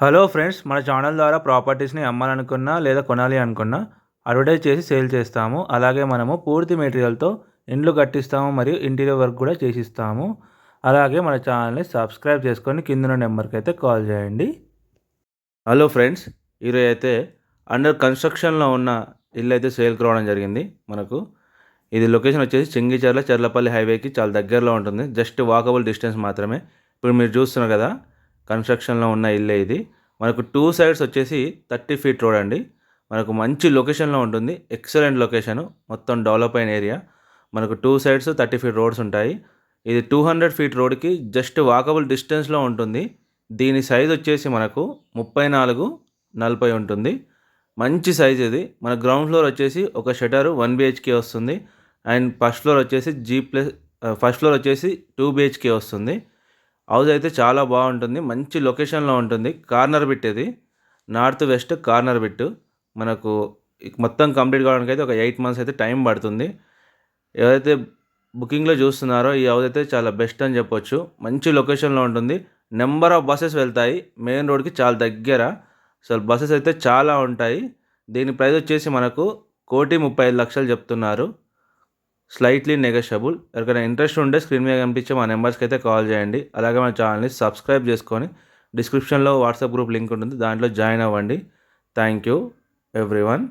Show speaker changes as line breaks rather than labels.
Hello friends, మన channel ద్వారా ప్రాపర్టీస్ని అమ్మాలనుకున్నా లేదా కొనాలి అనుకున్నా అడ్వర్టైజ్ చేసి సేల్ చేస్తాము. అలాగే మనము పూర్తి మెటీరియల్తో ఇండ్లు కట్టిస్తాము మరియు ఇంటీరియర్ వర్క్ కూడా చేసిస్తాము. అలాగే మన ఛానల్ని సబ్స్క్రైబ్ చేసుకొని కింద నెంబర్కి అయితే కాల్ చేయండి. హలో ఫ్రెండ్స్, ఈరోజు అయితే అండర్ కన్స్ట్రక్షన్లో ఉన్న ఇల్లు అయితే సేల్కి రావడం జరిగింది. మనకు ఇది లొకేషన్ వచ్చేసి చెంగిచెర్ల చెర్లపల్లి హైవేకి చాలా దగ్గరలో ఉంటుంది. జస్ట్ వాకబుల్ డిస్టెన్స్ మాత్రమే. ఇప్పుడు మీరు చూస్తున్నారు కదా, కన్స్ట్రక్షన్లో ఉన్న ఇల్లే ఇది. మనకు 2 సైడ్స్ వచ్చేసి 30 ఫీట్ రోడ్ అండి. మనకు మంచి లొకేషన్లో ఉంటుంది. ఎక్సలెంట్ లొకేషను, మొత్తం డెవలప్ అయిన ఏరియా. మనకు 2 సైడ్స్ 30 ఫీట్ రోడ్స్ ఉంటాయి. ఇది 200 ఫీట్ రోడ్కి జస్ట్ వాకబుల్ డిస్టెన్స్లో ఉంటుంది. దీని సైజ్ వచ్చేసి మనకు 34x40 ఉంటుంది. మంచి సైజ్ ఇది. మన గ్రౌండ్ ఫ్లోర్ వచ్చేసి ఒక షటరు 1 BHK వస్తుంది. అండ్ ఫస్ట్ ఫ్లోర్ వచ్చేసి 2 BHK వస్తుంది. హౌస్ అయితే చాలా బాగుంటుంది. మంచి లొకేషన్లో ఉంటుంది. కార్నర్ బిట్ ఇది, నార్త్ వెస్ట్ కార్నర్ బిట్. మనకు మొత్తం కంప్లీట్ కావడానికి అయితే ఒక 8 మంత్స్ అయితే టైం పడుతుంది. ఎవరైతే బుకింగ్లో చూస్తున్నారో ఈ హౌస్ అయితే చాలా బెస్ట్ అని చెప్పొచ్చు. మంచి లొకేషన్లో ఉంటుంది. నెంబర్ ఆఫ్ బస్సెస్ వెళ్తాయి. మెయిన్ రోడ్కి చాలా దగ్గర. అసలు బస్సెస్ అయితే చాలా ఉంటాయి. దీని ప్రైస్ వచ్చేసి మనకు 1,35,00,000 చెప్తున్నారు. Slightly negotiable. ఎవరికైనా ఇంట్రెస్ట్ ఉంటే స్క్రీన్ మీద కనిపించే మా నెంబర్స్కి అయితే కాల్ చేయండి. అలాగే మన ఛానల్ని సబ్స్క్రైబ్ చేసుకొని డిస్క్రిప్షన్లో వాట్సాప్ గ్రూప్ లింక్ ఉంటుంది, దాంట్లో జాయిన్ అవ్వండి. Thank you everyone.